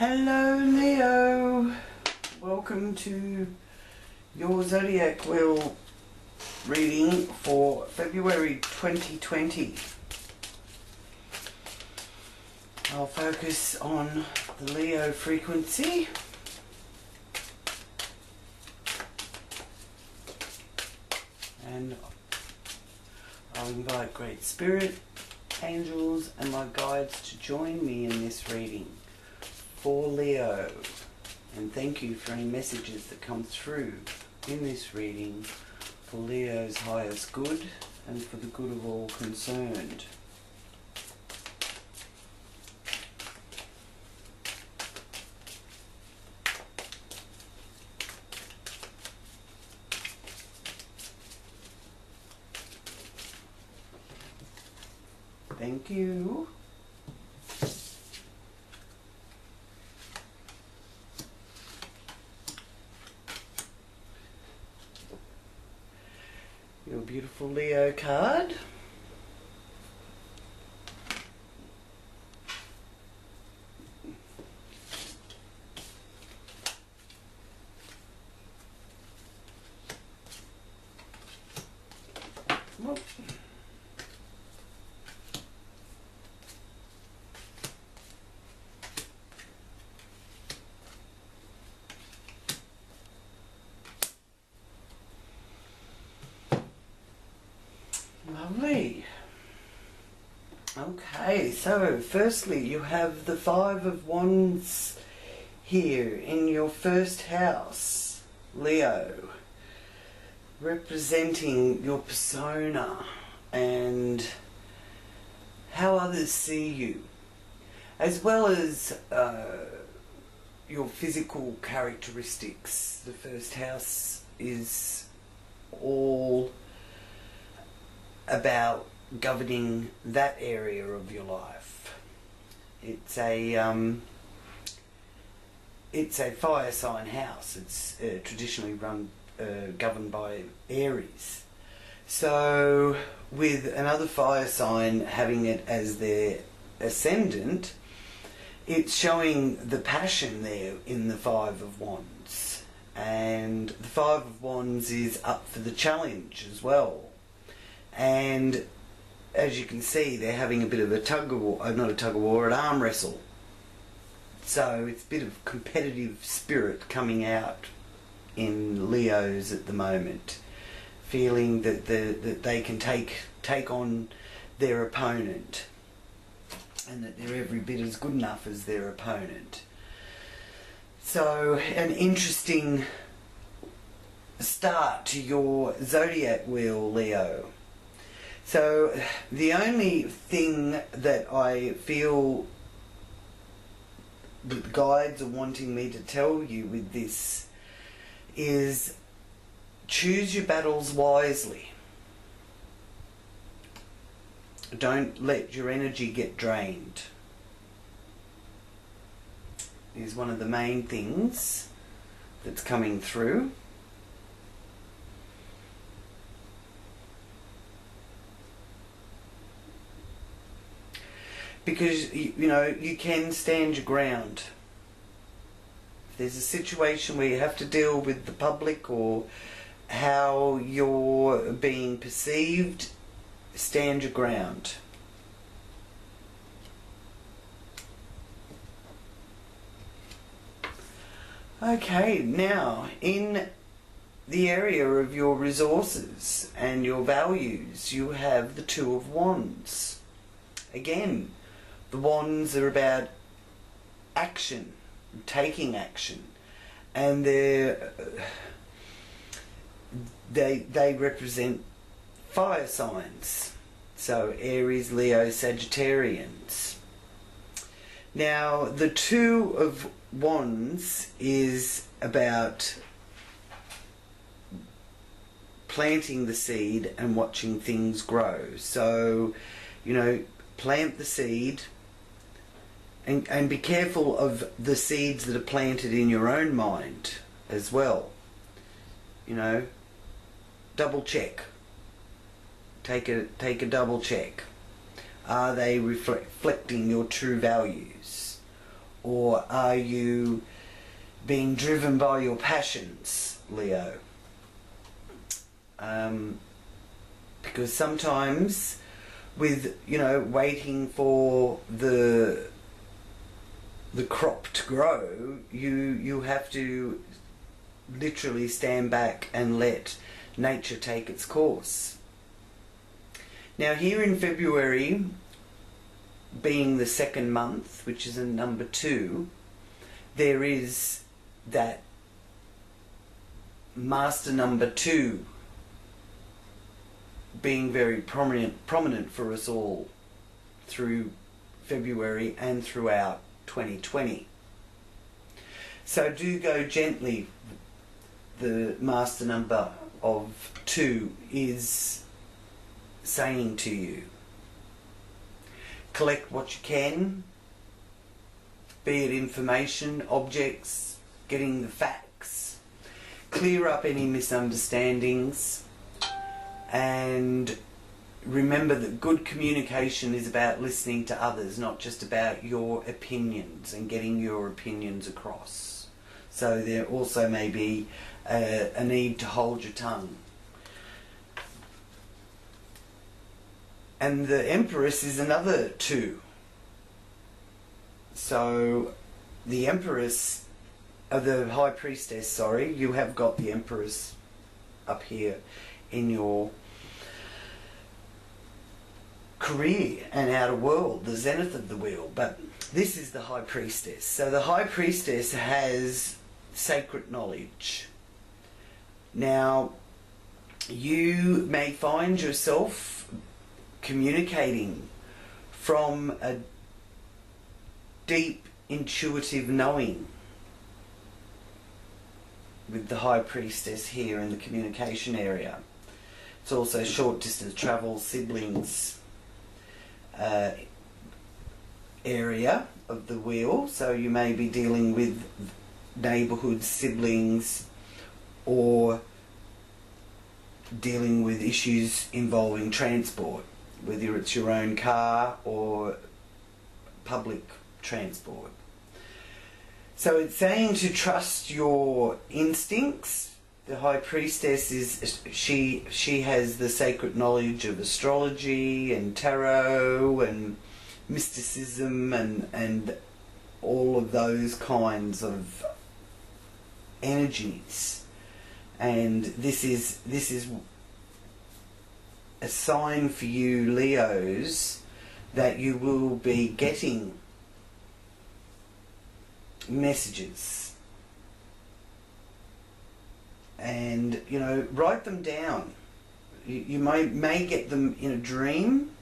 Hello Leo, welcome to your zodiac wheel reading for February 2020. I'll focus on the Leo frequency. And I'll invite Great Spirit, angels and my guides to join me in this reading for Leo. And thank you for any messages that come through in this reading for Leo's highest good and for the good of all concerned. Thank you. Your beautiful Leo card. Whoop. Lovely. Okay, so firstly you have the Five of Wands here in your first house, Leo, representing your persona and how others see you, as well as your physical characteristics. The first house is all about governing that area of your life. It's a fire sign house. It's traditionally governed by Aries. So with another fire sign having it as their ascendant, it's showing the passion there in the Five of Wands. And the Five of Wands is up for the challenge as well. And as you can see, they're having a bit of a tug of war, not a tug of war, an arm wrestle. So it's a bit of competitive spirit coming out in Leos at the moment, feeling that that they can take on their opponent, and that they're every bit as good enough as their opponent. So an interesting start to your zodiac wheel, Leo. So the only thing that I feel that the guides are wanting me to tell you with this is choose your battles wisely. Don't let your energy get drained. Is one of the main things that's coming through. Because, you know, you can stand your ground. If there's a situation where you have to deal with the public or how you're being perceived, stand your ground. Okay, now in the area of your resources and your values, you have the Two of Wands. Again, the wands are about action, taking action, and they represent fire signs. So Aries, Leo, Sagittarians. Now the Two of Wands is about planting the seed and watching things grow. So, you know, plant the seed. And be careful of the seeds that are planted in your own mind as well. You know, double check. Take a double check. Are they reflecting your true values? Or are you being driven by your passions, Leo? Because sometimes with, you know, waiting for the crop to grow, you have to literally stand back and let nature take its course. Now here in February, being the second month, which is a number 2, there is that master number 2 being very prominent for us all through February and throughout 2020. So do go gently. The master number of 2 is saying to you, collect what you can, be it information, objects, getting the facts, clear up any misunderstandings, and remember that good communication is about listening to others, not just about your opinions and getting your opinions across. So there also may be a need to hold your tongue. And the Empress is another 2. So the Empress, the High Priestess, sorry, you have got the Empress up here in your career and outer world, the zenith of the wheel, but this is the High Priestess. So the High Priestess has sacred knowledge. Now, you may find yourself communicating from a deep intuitive knowing with the High Priestess here in the communication area. It's also short distance travel, siblings area of the wheel, so you may be dealing with neighbourhood, siblings, or dealing with issues involving transport, whether it's your own car or public transport. So it's saying to trust your instincts. The High Priestess is, she has the sacred knowledge of astrology and tarot and mysticism and all of those kinds of energies. And this is a sign for you Leos that you will be getting messages. And, you know, write them down. You may get them in a dream,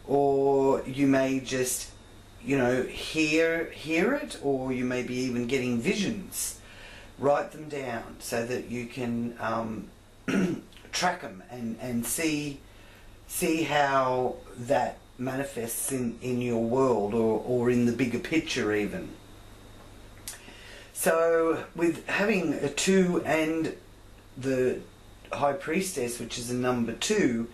or you may just, you know, hear it, or you may be even getting visions. Write them down so that you can track them and see how that manifests in your world, or in the bigger picture even. So with having a 2 and the High Priestess, which is a number 2,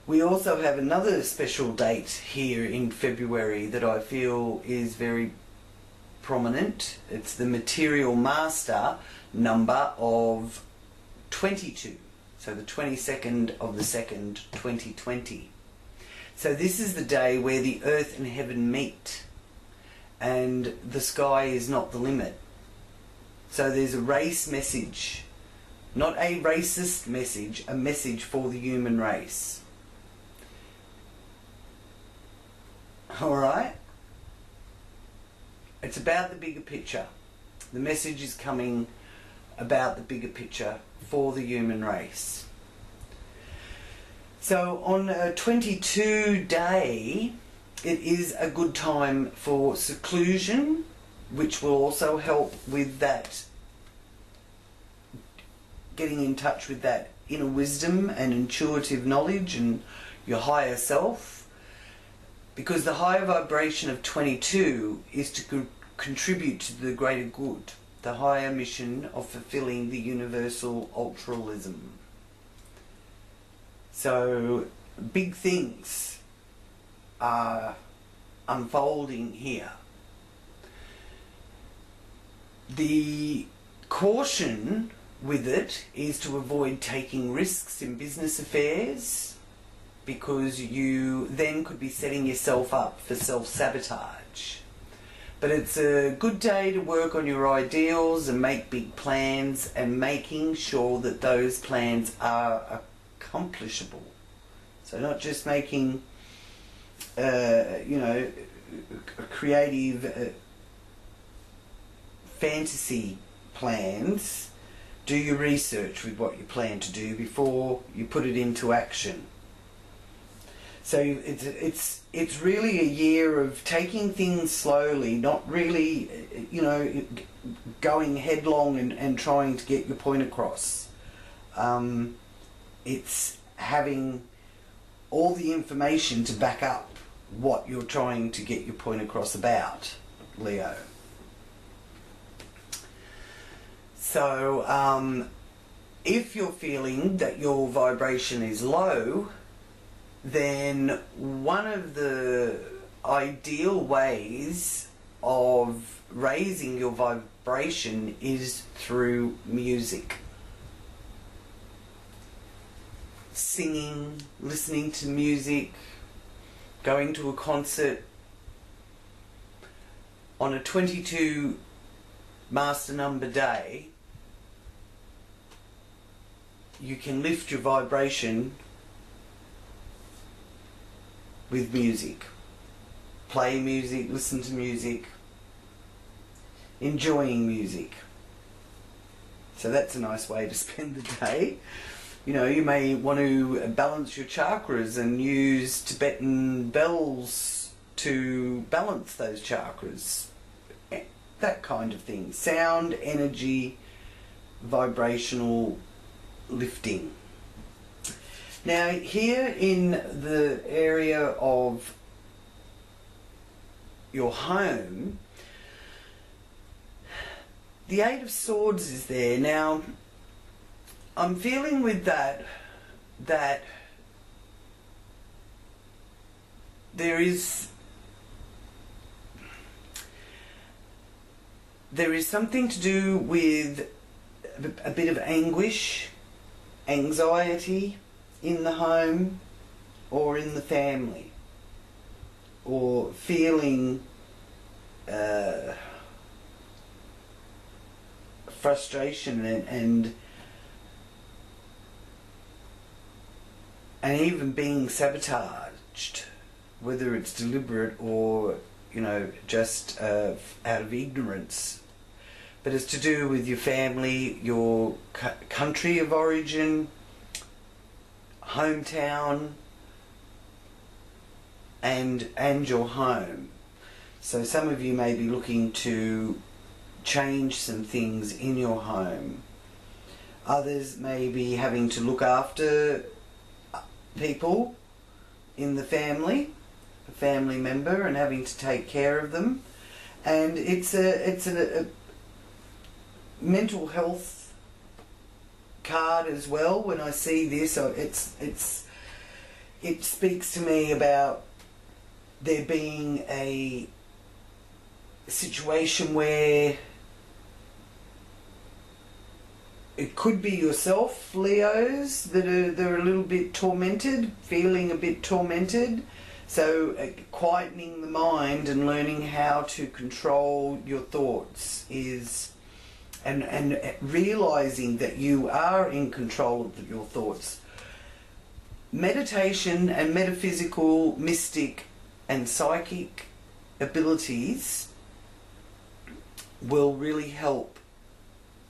we also have another special date here in February that I feel is very prominent. It's the Material Master number of 22. So the 22nd of the 2nd, 2020. So this is the day where the earth and heaven meet, and the sky is not the limit. So there's a race message, not a racist message, a message for the human race. Alright? It's about the bigger picture. The message is coming about the bigger picture for the human race. So on a 22 day, it is a good time for seclusion, which will also help with that, getting in touch with that inner wisdom and intuitive knowledge and your higher self, because the higher vibration of 22 is to contribute to the greater good, the higher mission of fulfilling the universal altruism. So big things are unfolding here. The caution with it is to avoid taking risks in business affairs, because you then could be setting yourself up for self-sabotage. But it's a good day to work on your ideals and make big plans, and making sure that those plans are accomplishable. So not just making, creative fantasy plans. Do your research with what you plan to do before you put it into action. So it's really a year of taking things slowly, not really, going headlong and trying to get your point across. It's having all the information to back up what you're trying to get your point across about, Leo. So if you're feeling that your vibration is low, then one of the ideal ways of raising your vibration is through music. Singing, listening to music, going to a concert. On a 22 master number day, you can lift your vibration with music. Play music, listen to music, enjoying music. So that's a nice way to spend the day. You may want to balance your chakras and use Tibetan bells to balance those chakras. That kind of thing. Sound, energy, vibrational lifting. Now here in the area of your home, the Eight of Swords is there. Now I'm feeling with that there is something to do with a bit of anguish, anxiety in the home or in the family, or feeling frustration and even being sabotaged, whether it's deliberate or just out of ignorance. But it's to do with your family, your country of origin, hometown, and your home. So some of you may be looking to change some things in your home. Others may be having to look after people in the family, a family member, and having to take care of them. And it's a mental health card as well. When I see this, it speaks to me about there being a situation where it could be yourself, Leos, that are a little bit tormented, feeling a bit tormented. So quietening the mind and learning how to control your thoughts is, and realizing that you are in control of your thoughts. Meditation and metaphysical, mystic and psychic abilities will really help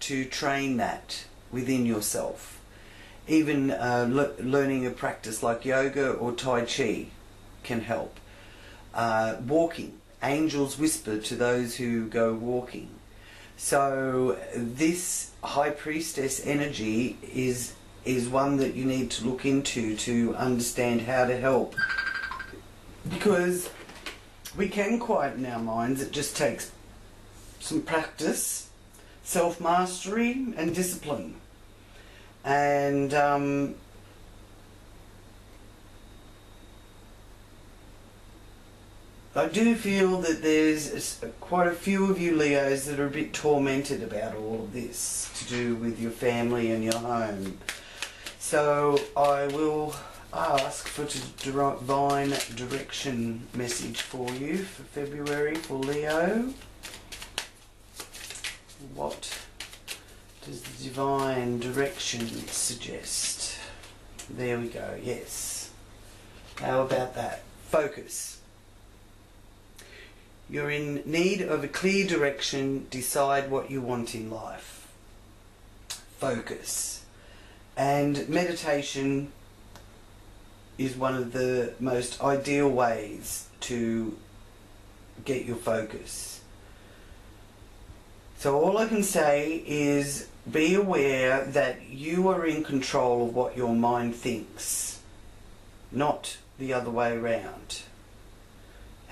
to train that within yourself. Even learning a practice like yoga or Tai Chi can help. Walking. Angels whisper to those who go walking. So this High Priestess energy is one that you need to look into to understand how to help. Because we can quieten our minds. It just takes some practice, self-mastery and discipline. And I do feel that there's quite a few of you Leos that are a bit tormented about all of this to do with your family and your home. So I will ask for divine direction message for you for February for Leo. What does the divine direction suggest? There we go, yes. How about that? Focus. You're in need of a clear direction. Decide what you want in life. Focus. And meditation is one of the most ideal ways to get your focus. So all I can say is be aware that you are in control of what your mind thinks, not the other way around.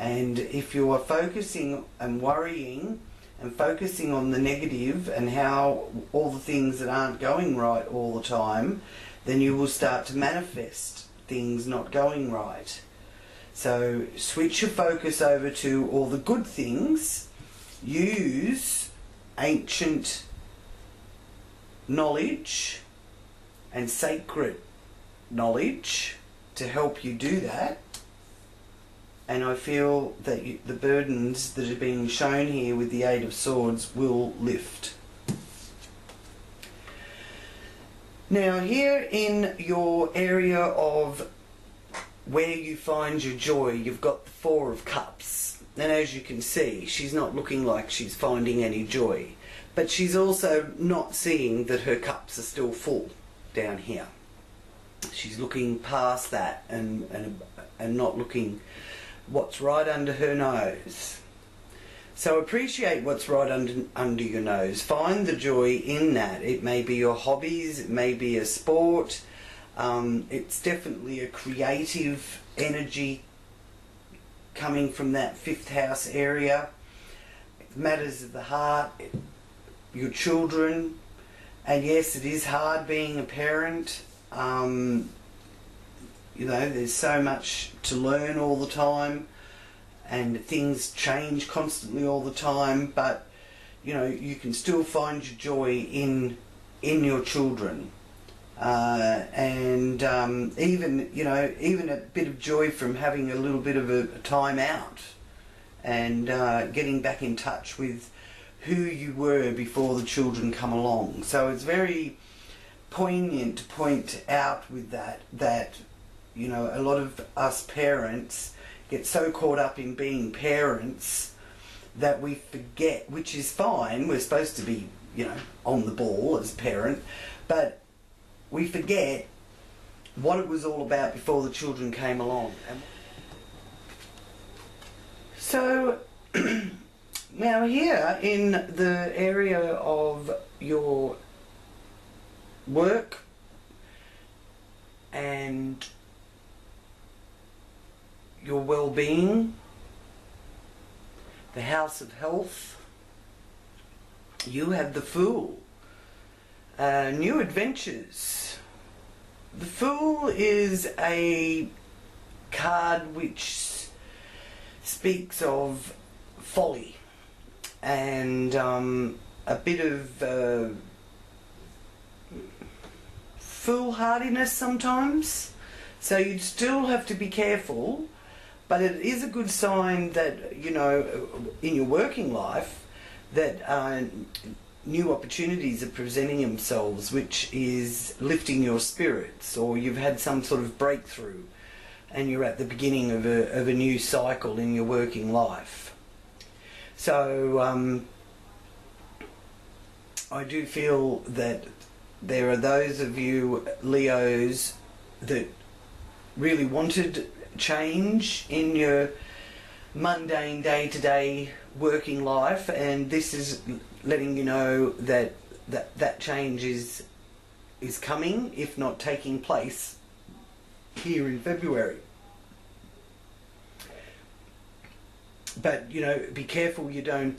And if you are focusing and worrying and focusing on the negative and how all the things that aren't going right all the time, then you will start to manifest things not going right. So switch your focus over to all the good things. Use ancient knowledge and sacred knowledge to help you do that. And I feel that the burdens that are being shown here with the Eight of Swords will lift. Now here in your area of where you find your joy, you've got the Four of Cups. And as you can see, she's not looking like she's finding any joy. But she's also not seeing that her cups are still full down here. She's looking past that and not looking what's right under her nose. So appreciate what's right under your nose. Find the joy in that. It may be your hobbies, it may be a sport. It's definitely a creative energy coming from that fifth house area. Matters of the heart, your children. And yes, it is hard being a parent. You know, there's so much to learn all the time and things change constantly all the time, but you know, you can still find your joy in your children. Even, you know, even a bit of joy from having a little bit of a time out and getting back in touch with who you were before the children come along. So it's very poignant to point out with that you know, a lot of us parents get so caught up in being parents that we forget, which is fine, we're supposed to be, you know, on the ball as a parent, but we forget what it was all about before the children came along. So now here in the area of your work and your well-being, the house of health, you have the Fool. New adventures. The Fool is a card which speaks of folly and a bit of foolhardiness sometimes. So you'd still have to be careful. But it is a good sign that, you know, in your working life, that new opportunities are presenting themselves, which is lifting your spirits, or you've had some sort of breakthrough and you're at the beginning of a new cycle in your working life. So I do feel that there are those of you Leos that really wanted change in your mundane day-to-day working life, and this is letting you know that that change is coming, if not taking place, here in February. But you know, be careful you don't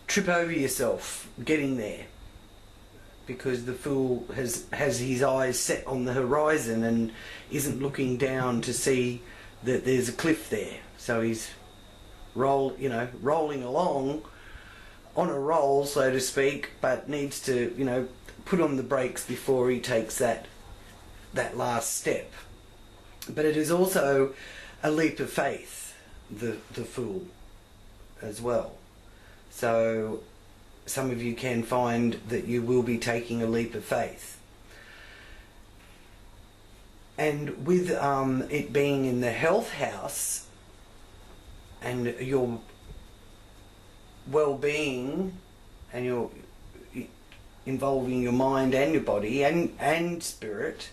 trip over yourself getting there, because the Fool has his eyes set on the horizon and isn't looking down to see that there's a cliff there. So he's rolling along on a roll, so to speak, but needs to, put on the brakes before he takes that last step. But it is also a leap of faith, the Fool, as well. So some of you can find that you will be taking a leap of faith. And with it being in the health house and your well-being and your involving your mind and your body and spirit,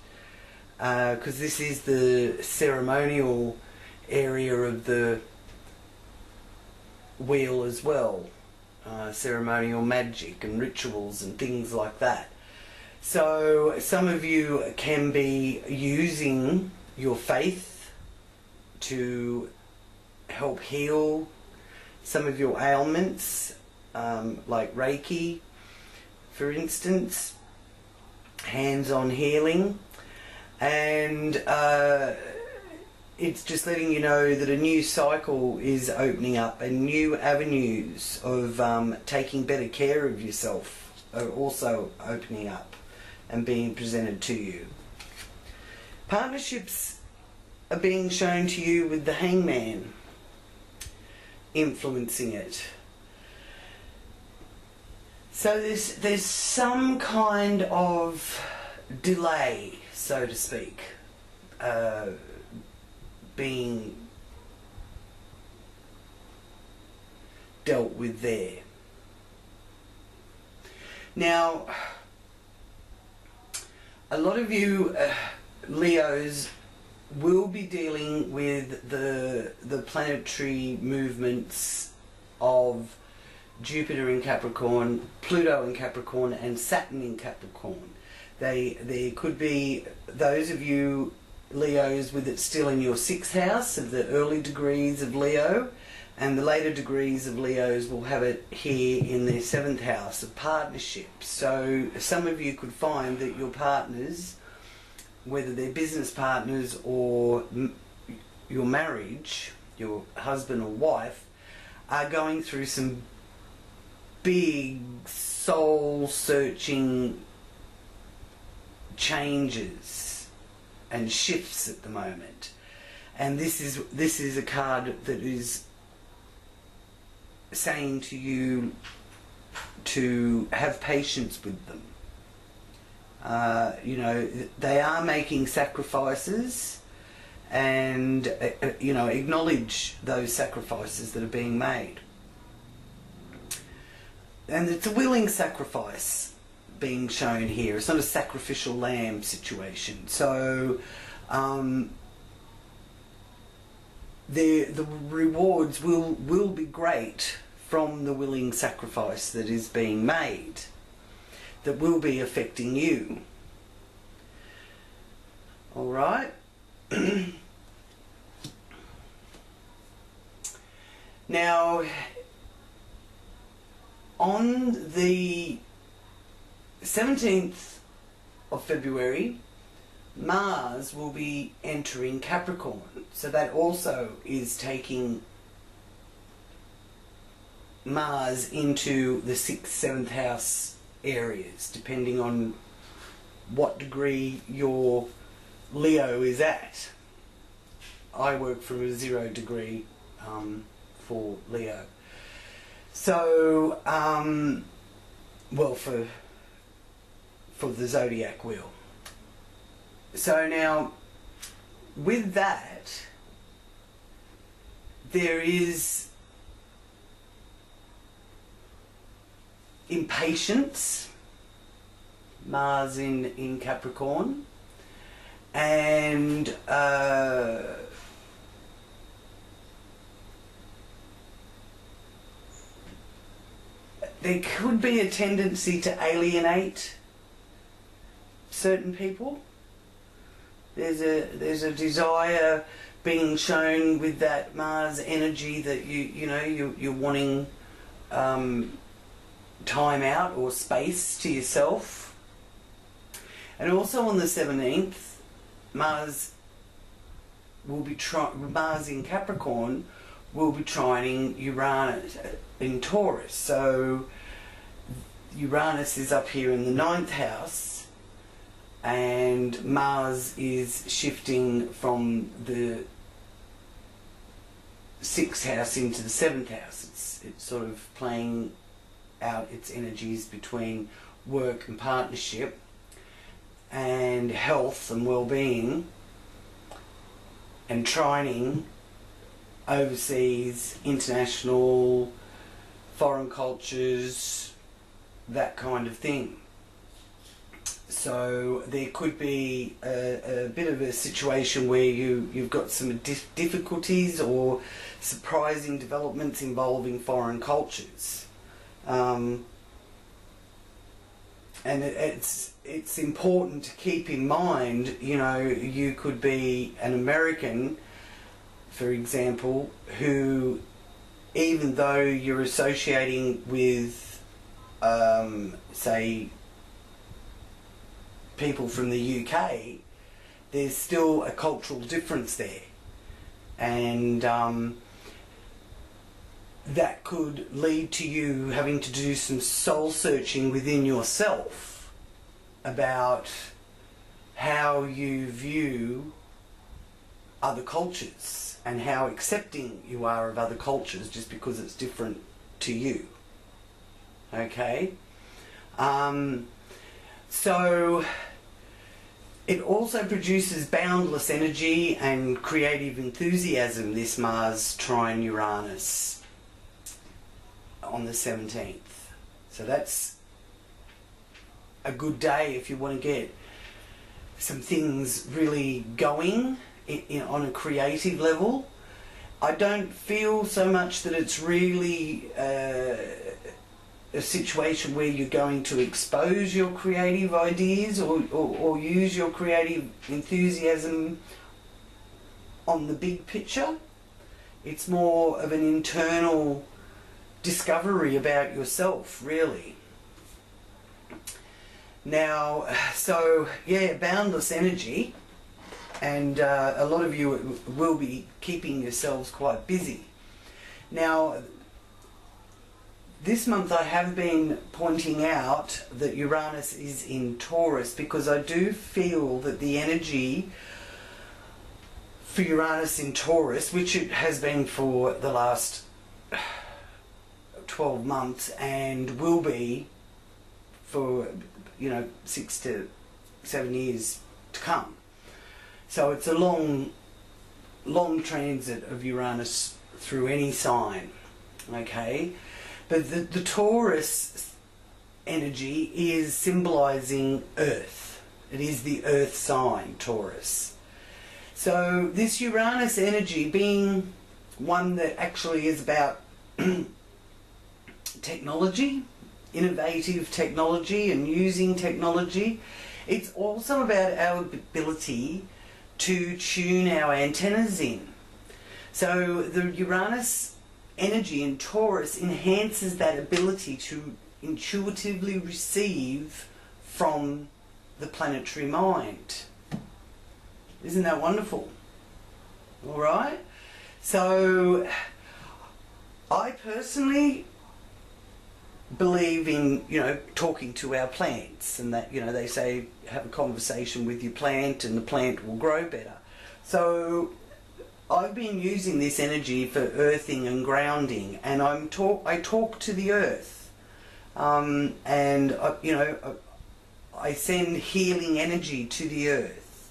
because this is the ceremonial area of the wheel as well, ceremonial magic and rituals and things like that. So some of you can be using your faith to help heal some of your ailments, like Reiki, for instance, hands-on healing. And it's just letting you know that a new cycle is opening up and new avenues of taking better care of yourself are also opening up and being presented to you. Partnerships are being shown to you with the Hangman influencing it. So there's some kind of delay, so to speak, being dealt with there. Now, a lot of you Leos will be dealing with the planetary movements of Jupiter in Capricorn, Pluto in Capricorn, and Saturn in Capricorn. There could be those of you Leos with it still in your 6th house of the early degrees of Leo, and the later degrees of Leos will have it here in their 7th house of partnerships. So some of you could find that your partners, whether they're business partners or your marriage, your husband or wife, are going through some big soul-searching changes and shifts at the moment. And this is a card that is saying to you to have patience with them. They are making sacrifices, and acknowledge those sacrifices that are being made. And it's a willing sacrifice being shown here. It's not a sacrificial lamb situation. So the rewards will be great from the willing sacrifice that is being made, that will be affecting you. All right. Now, on the 17th of February, Mars will be entering Capricorn. So that also is taking Mars into the 6th, 7th house areas, depending on what degree your Leo is at. I work from a 0 degree for Leo. So, for the zodiac wheel. So now, with that, there is impatience, Mars in Capricorn, and there could be a tendency to alienate certain people. There's a desire being shown with that Mars energy that you're wanting time out or space to yourself. And also on the 17th, Mars will be Mars in Capricorn will be trining Uranus in Taurus. So Uranus is up here in the 9th house, and Mars is shifting from the 6th house into the 7th house. It's sort of playing out its energies between work and partnership and health and well-being, and trining overseas, international, foreign cultures, that kind of thing. So there could be a bit of a situation where you've got some difficulties or surprising developments involving foreign cultures. And it's important to keep in mind, you know, you could be an American, for example, who, even though you're associating with, say, people from the UK, there's still a cultural difference there. And that could lead to you having to do some soul searching within yourself about how you view other cultures and how accepting you are of other cultures just because it's different to you. Okay? So it also produces boundless energy and creative enthusiasm, this Mars trine Uranus on the 17th. So that's a good day if you want to get some things really going on a creative level. I don't feel so much that it's really a situation where you're going to expose your creative ideas or use your creative enthusiasm on the big picture. It's more of an internal discovery about yourself, really. Now, so yeah, boundless energy, and a lot of you will be keeping yourselves quite busy. Now, this month I have been pointing out that Uranus is in Taurus because I do feel that the energy for Uranus in Taurus, which it has been for the last 12 months and will be for, you know, 6 to 7 years to come. So it's a long transit of Uranus through any sign, okay? But the Taurus energy is symbolizing Earth. It is the Earth sign, Taurus. So this Uranus energy, being one that actually is about technology, innovative technology and using technology, it's also about our ability to tune our antennas in. So the Uranus energy in Taurus enhances that ability to intuitively receive from the planetary mind. Isn't that wonderful? All right? So I personally believe in, you know, talking to our plants, and that, you know, they say have a conversation with your plant and the plant will grow better. So I've been using this energy for earthing and grounding, and I talk to the earth, and you know, I send healing energy to the earth,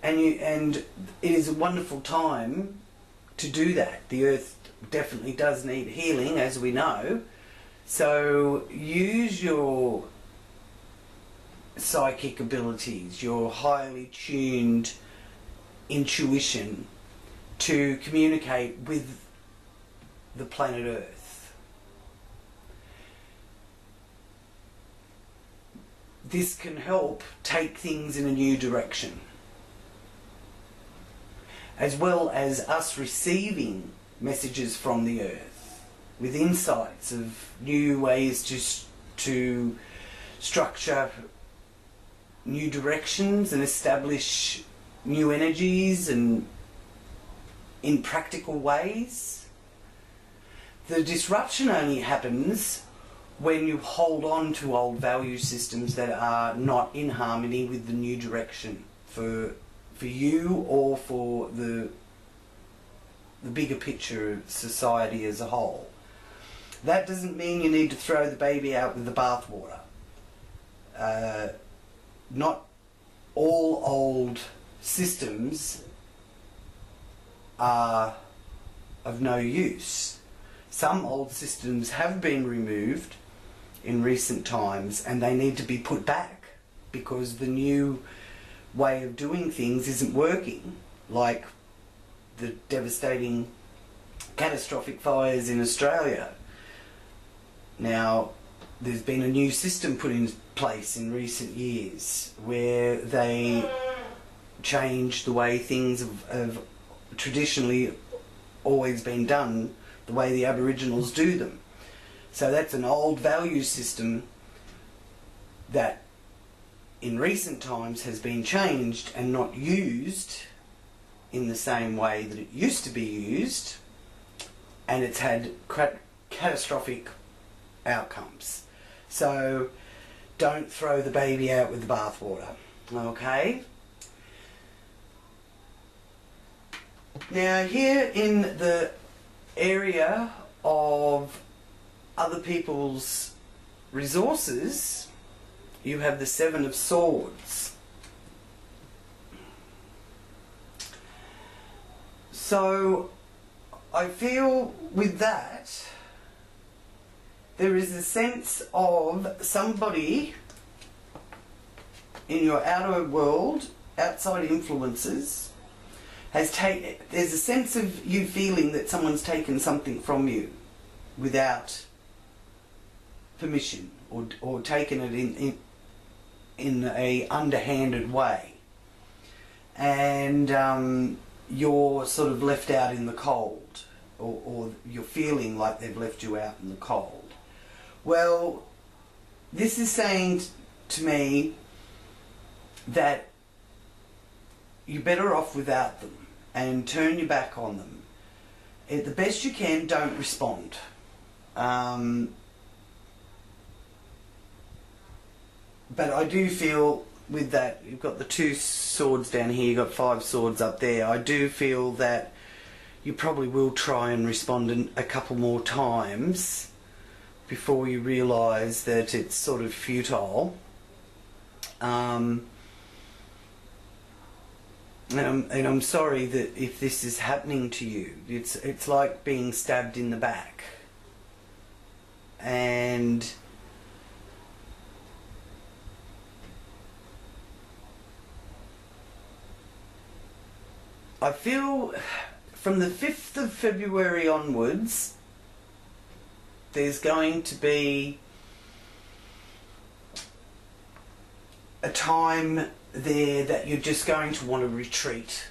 and it is a wonderful time to do that. The earth definitely does need healing, as we know. So use your psychic abilities, your highly tuned intuition to communicate with the planet Earth. This can help take things in a new direction, as well as us receiving messages from the Earth with insights of new ways to structure new directions and establish new energies and in practical ways. The disruption only happens when you hold on to old value systems that are not in harmony with the new direction for you or for the bigger picture of society as a whole. That doesn't mean you need to throw the baby out with the bathwater. Not all old systems are of no use. Some old systems have been removed in recent times and they need to be put back because the new way of doing things isn't working, like the devastating catastrophic fires in Australia. Now, there's been a new system put in place in recent years where they changed the way things have traditionally always been done, the way the Aboriginals do them. So that's an old value system that in recent times has been changed and not used in the same way that it used to be used, and it's had catastrophic outcomes. So don't throw the baby out with the bathwater, okay? Now here in the area of other people's resources, you have the Seven of Swords. So I feel with that there is a sense of somebody in your outer world, outside influences, there's a sense of you feeling that someone's taken something from you without permission, or taken it in a underhanded way, and you're sort of left out in the cold, or you're feeling like they've left you out in the cold. Well, this is saying to me that you're better off without them and turn your back on them. The best you can, don't respond. But I do feel with that, you've got the 2 swords down here, you've got 5 swords up there. I do feel that you probably will try and respond a couple more times before you realise that it's sort of futile. And I'm sorry that if this is happening to you. It's like being stabbed in the back. And I feel from the 5th of February onwards, there's going to be a time there that you're just going to want to retreat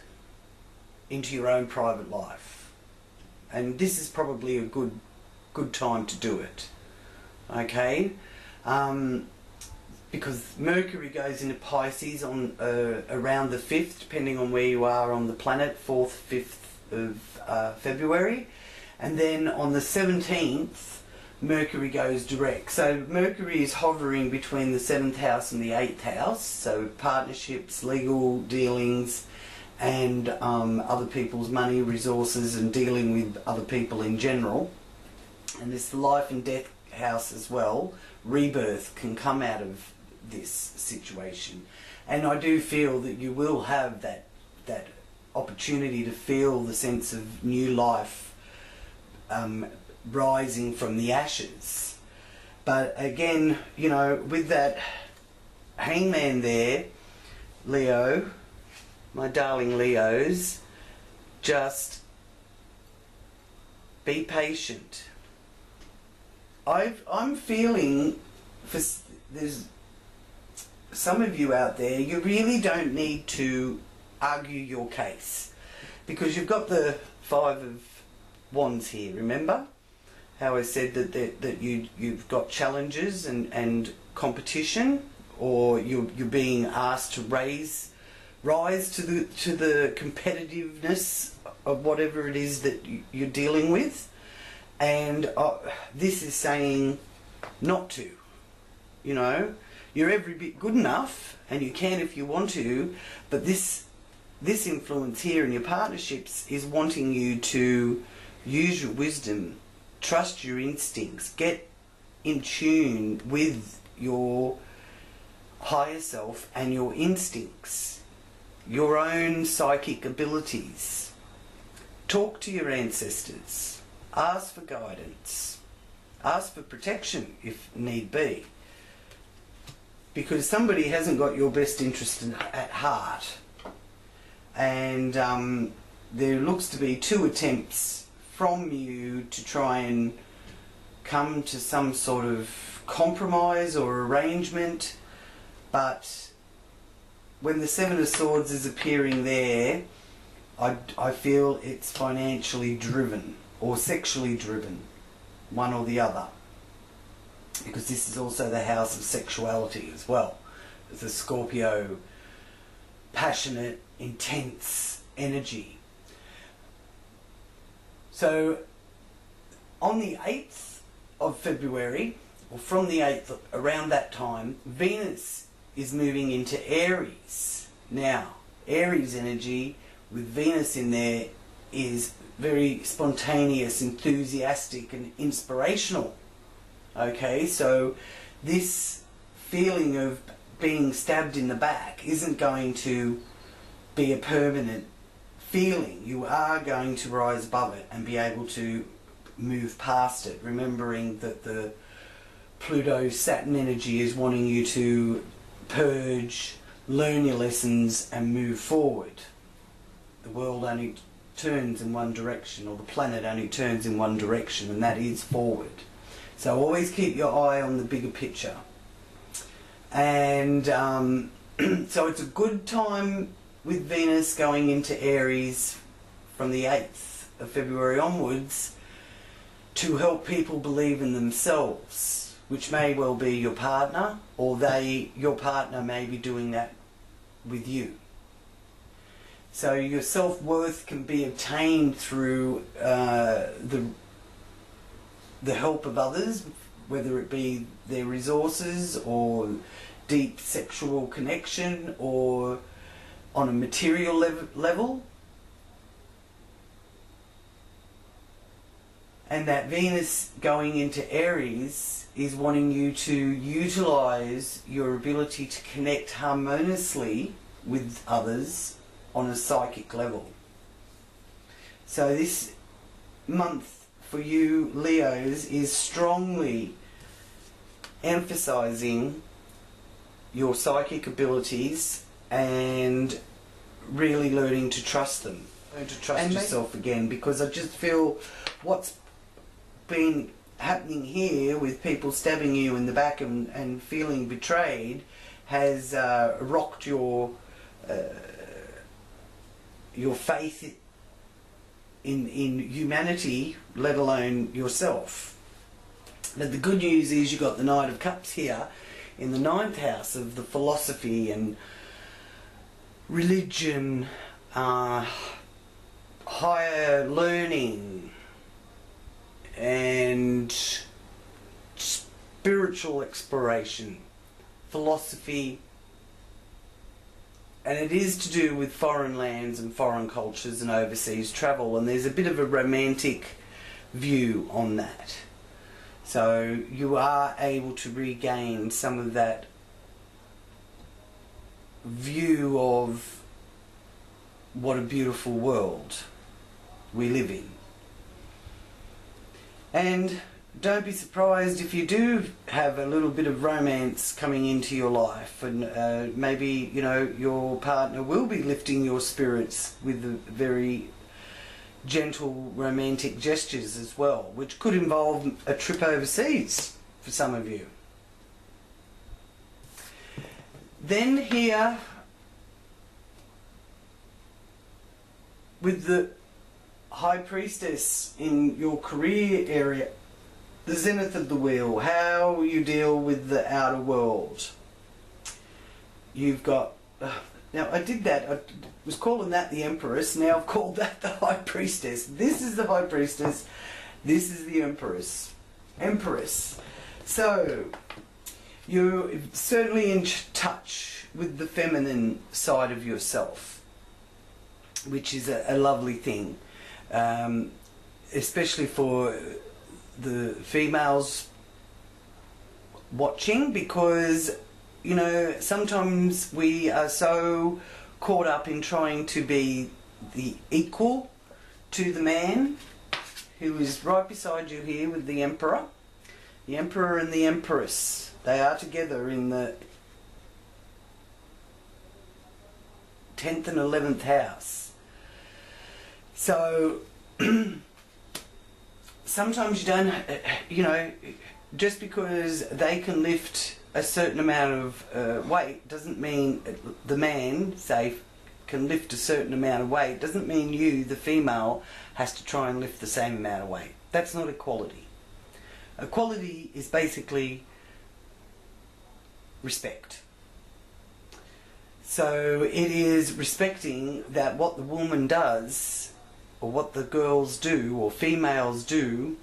into your own private life. And this is probably a good time to do it. Okay? Because Mercury goes into Pisces on around the 5th, depending on where you are on the planet, 4th, 5th of February. And then on the 17th, Mercury goes direct. So Mercury is hovering between the 7th house and the 8th house, so partnerships, legal dealings, and other people's money, resources, and dealing with other people in general. And this life and death house as well. Rebirth can come out of this situation. And I do feel that you will have that opportunity to feel the sense of new life rising from the ashes. But again, you know, with that hangman there, Leo, my darling Leos, just be patient. I'm feeling, there's some of you out there, you really don't need to argue your case, because you've got the 5 of Wands here, remember? How I said that you've got challenges and competition, or you're being asked to raise rise to the competitiveness of whatever it is that you're dealing with, and this is saying not to. You know, you're every bit good enough, and you can if you want to, but this influence here in your partnerships is wanting you to use your wisdom, trust your instincts, get in tune with your higher self and your instincts, your own psychic abilities. Talk to your ancestors, ask for guidance, ask for protection if need be, because somebody hasn't got your best interest at heart, and there looks to be 2 attempts from you to try and come to some sort of compromise or arrangement, but when the 7 of Swords is appearing there, I feel it's financially driven or sexually driven, one or the other, because this is also the house of sexuality as well. It's a Scorpio, passionate, intense energy. So on the 8th of February, or from the 8th, around that time, Venus is moving into Aries. Now, Aries energy with Venus in there is very spontaneous, enthusiastic and inspirational. Okay, so this feeling of being stabbed in the back isn't going to be a permanent feeling. You are going to rise above it and be able to move past it, remembering that the Pluto-Saturn energy is wanting you to purge, learn your lessons and move forward. The world only turns in one direction, or the planet only turns in one direction, and that is forward. So always keep your eye on the bigger picture. And so it's a good time with Venus going into Aries from the 8th of February onwards to help people believe in themselves, which may well be your partner, or your partner may be doing that with you. So your self-worth can be obtained through the help of others, whether it be their resources or deep sexual connection or on a material level. And that Venus going into Aries is wanting you to utilize your ability to connect harmoniously with others on a psychic level. So this month for you Leos is strongly emphasizing your psychic abilities and really learning to trust them. Learn to trust yourself again, because I just feel what's been happening here with people stabbing you in the back and feeling betrayed has rocked your faith in humanity, let alone yourself. But the good news is you've got the Knight of Cups here in the 9th house of the philosophy and religion, higher learning and spiritual exploration, philosophy, and it is to do with foreign lands and foreign cultures and overseas travel, and there's a bit of a romantic view on that. So you are able to regain some of that view of what a beautiful world we live in. And don't be surprised if you do have a little bit of romance coming into your life, and maybe, you know, your partner will be lifting your spirits with very gentle romantic gestures as well, which could involve a trip overseas for some of you. Then here, with the High Priestess in your career area, the zenith of the wheel, how you deal with the outer world. You've got Now I did that, I was calling that the Empress, now I've called that the High Priestess. This is the High Priestess, this is the Empress. Empress. So, you're certainly in touch with the feminine side of yourself, which is a lovely thing, especially for the females watching, because you know, sometimes we are so caught up in trying to be the equal to the man, who is right beside you here with the Emperor. The Emperor and the Empress, they are together in the 10th and 11th house. So sometimes you don't, you know, just because they can lift a certain amount of weight doesn't mean the man, say, can lift a certain amount of weight, doesn't mean you, the female, has to try and lift the same amount of weight. That's not equality. Equality is basically respect. So it is respecting that what the woman does, or what the girls do, or females do,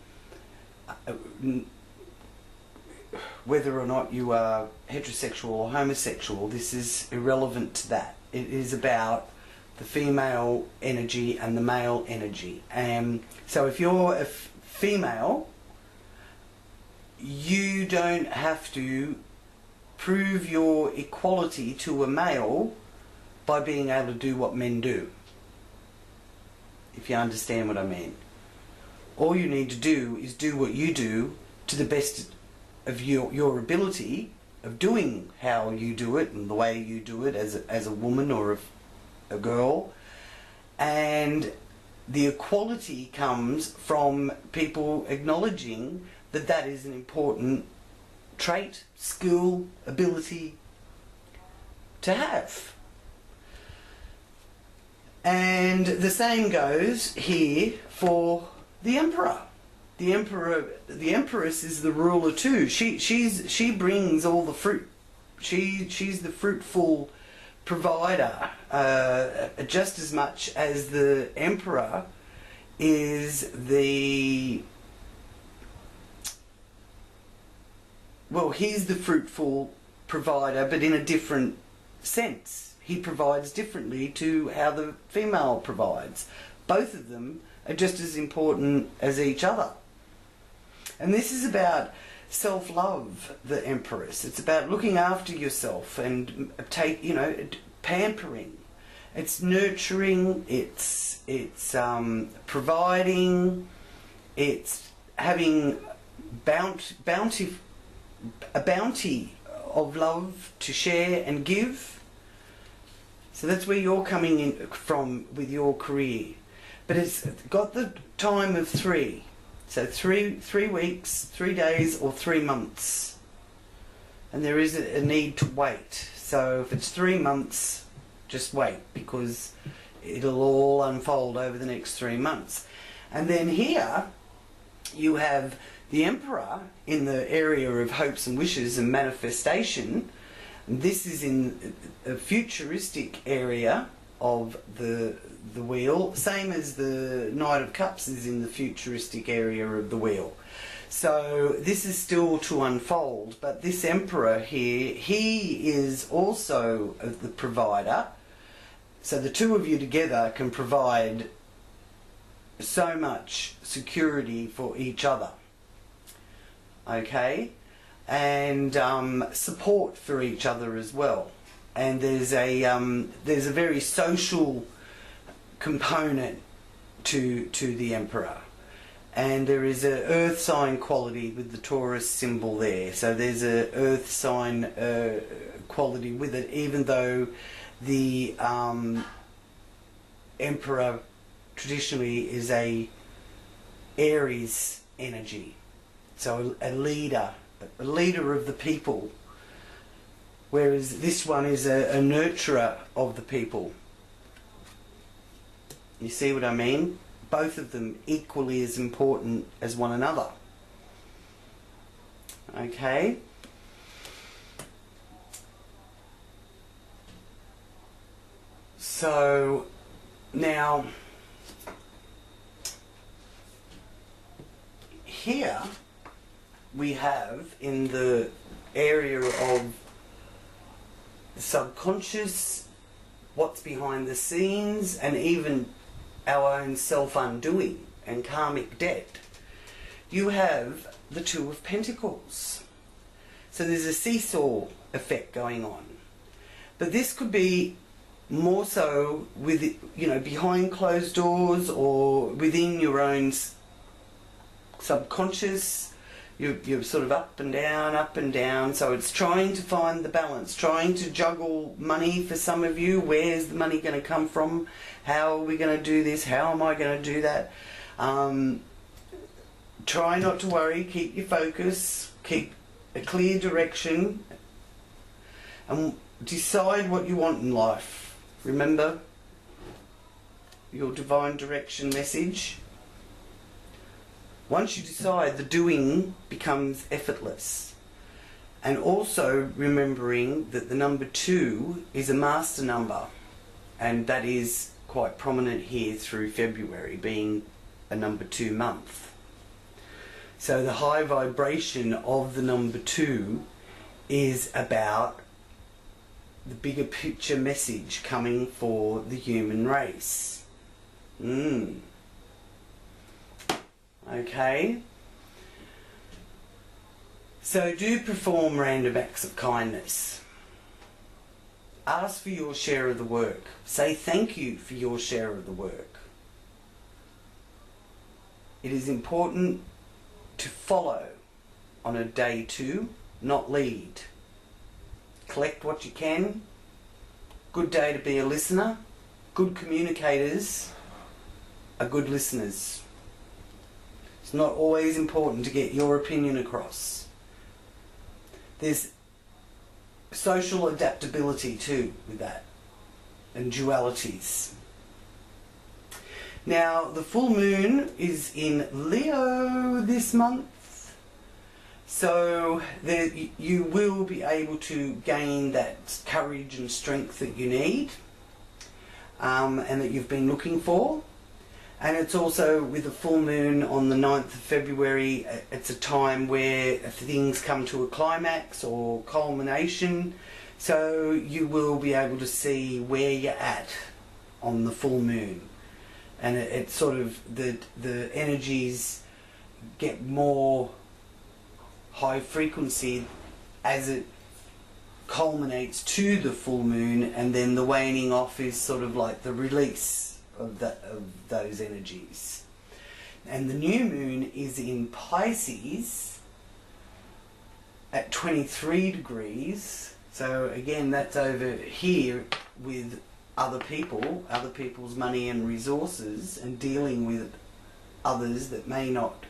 whether or not you are heterosexual or homosexual, this is irrelevant to that. It is about the female energy and the male energy. So if you're a female, you don't have to prove your equality to a male by being able to do what men do, if you understand what I mean. All you need to do is do what you do to the best of your ability of doing how you do it and the way you do it as a woman or a girl. And the equality comes from people acknowledging that that is an important trait, skill, ability to have. And the same goes here for the Emperor. The Empress is the ruler too. She brings all the fruit. She's the fruitful provider, just as much as the Emperor is the, well, he's the fruitful provider, but in a different sense. He provides differently to how the female provides. Both of them are just as important as each other. And this is about self-love, the Empress. It's about looking after yourself and pampering. It's nurturing, it's providing, it's having a bounty of love to share and give. So that's where you're coming in from with your career. But it's got the time of 3. So 3 weeks, 3 days, or 3 months. And there is a need to wait. So if it's 3 months, just wait, because it'll all unfold over the next 3 months. And then here you have the Emperor in the area of hopes and wishes and manifestation. And this is in a futuristic area of the wheel, same as the Knight of Cups is in the futuristic area of the wheel. So this is still to unfold, but this Emperor here, he is also the provider. So the two of you together can provide so much security for each other, okay, and support for each other as well. And there's a very social component to the Emperor, and there is a earth sign quality with the Taurus symbol there. So there's a earth sign quality with it, even though the Emperor traditionally is a Aries energy, so a leader of the people, whereas this one is a nurturer of the people. You see what I mean? Both of them equally as important as one another. Okay? So now here we have in the area of the subconscious, what's behind the scenes, and even our own self-undoing and karmic debt, you have the Two of Pentacles. So there's a seesaw effect going on. But this could be more so with, you know, behind closed doors or within your own subconscious. You're sort of up and down. So it's trying to find the balance, trying to juggle money for some of you. Where's the money going to come from? How are we going to do this? How am I going to do that? Try not to worry. Keep your focus. Keep a clear direction. And decide what you want in life. Remember your divine direction message. Once you decide, the doing becomes effortless. And also remembering that the number 2 is a master number, and that is quite prominent here through February, being a number 2 month. So the high vibration of the number 2 is about the bigger picture message coming for the human race. Okay, so do perform random acts of kindness. Ask for your share of the work. Say thank you for your share of the work. It is important to follow on a day 2, not lead. Collect what you can. Good day to be a listener. Good communicators are good listeners. It's not always important to get your opinion across. There's social adaptability too with that, and dualities. Now, the full moon is in Leo this month, so you will be able to gain that courage and strength that you need, and that you've been looking for. And it's also with the full moon on the 9th of February, it's a time where things come to a climax or culmination. So you will be able to see where you're at on the full moon. And it's sort of, the energies get more high frequency as it culminates to the full moon, and then the waning off is sort of like the release of those energies. And the new moon is in Pisces at 23 degrees. So again, that's over here with other people, other people's money and resources, and dealing with others that may not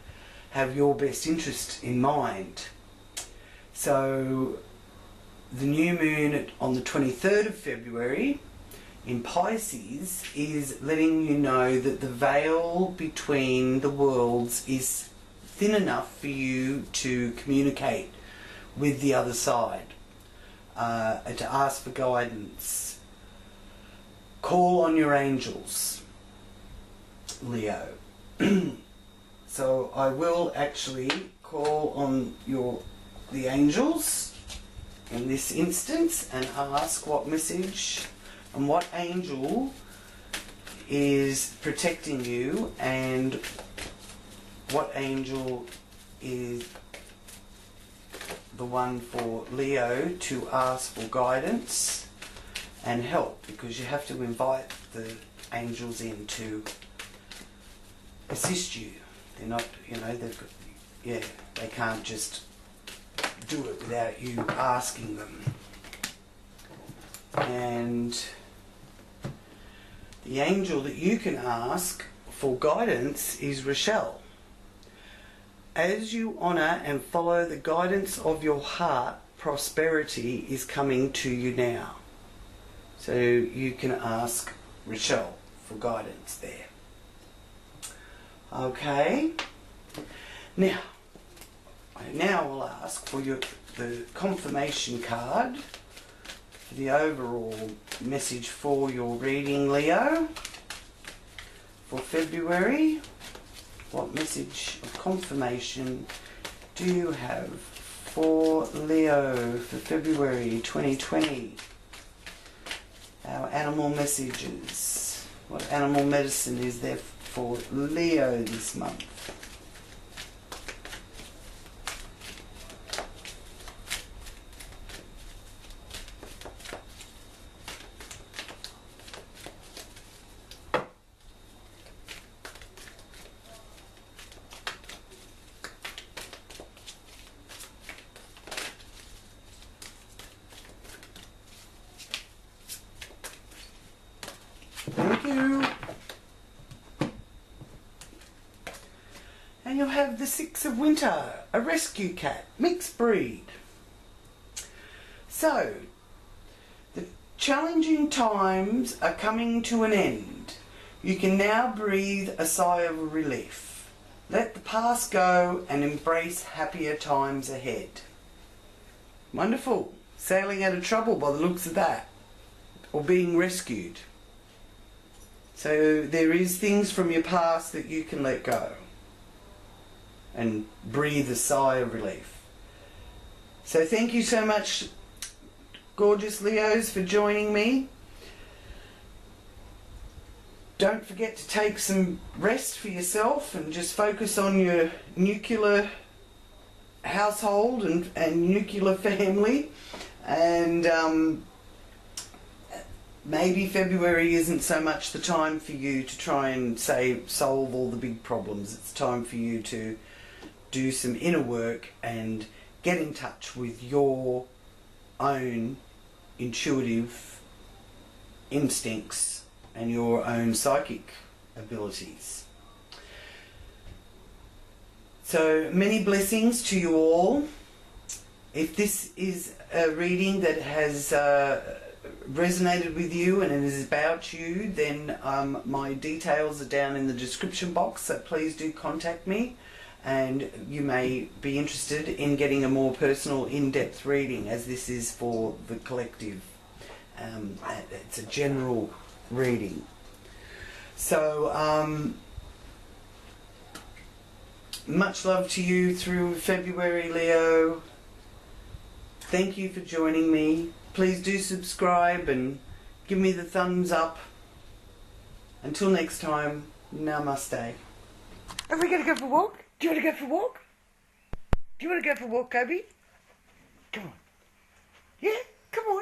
have your best interest in mind. So the new moon on the 23rd of February in Pisces is letting you know that the veil between the worlds is thin enough for you to communicate with the other side, and to ask for guidance. Call on your angels, Leo. So I will actually call on the angels in this instance and ask what message and what angel is protecting you, and what angel is the one for Leo to ask for guidance and help, because you have to invite the angels in to assist you. They're not, you know, they can't just do it without you asking them. And the angel that you can ask for guidance is Rochelle. As you honour and follow the guidance of your heart, prosperity is coming to you now. So you can ask Rochelle for guidance there. Okay. Now we'll ask for the confirmation card for the overall message for your reading, Leo, for February. What message of confirmation do you have for Leo for February 2020? Our animal messages. What animal medicine is there for Leo this month? Thank you. And you'll have the Six of Winter, a rescue cat, mixed breed. So, the challenging times are coming to an end. You can now breathe a sigh of relief. Let the past go and embrace happier times ahead. Wonderful. Sailing out of trouble by the looks of that. Or being rescued. So there is things from your past that you can let go and breathe a sigh of relief. So thank you so much, gorgeous Leos, for joining me. Don't forget to take some rest for yourself and just focus on your nuclear household and nuclear family. And maybe February isn't so much the time for you to try and solve all the big problems. It's time for you to do some inner work and get in touch with your own intuitive instincts and your own psychic abilities. So many blessings to you all. If this is a reading that has resonated with you and it is about you, then my details are down in the description box, so please do contact me, and you may be interested in getting a more personal, in-depth reading, as this is for the collective. It's a general reading. So much love to you through February, Leo. Thank you for joining me. Please do subscribe and give me the thumbs up. Until next time, namaste. Are we going to go for a walk? Do you want to go for a walk? Do you want to go for a walk, Kobe? Come on. Yeah, come on.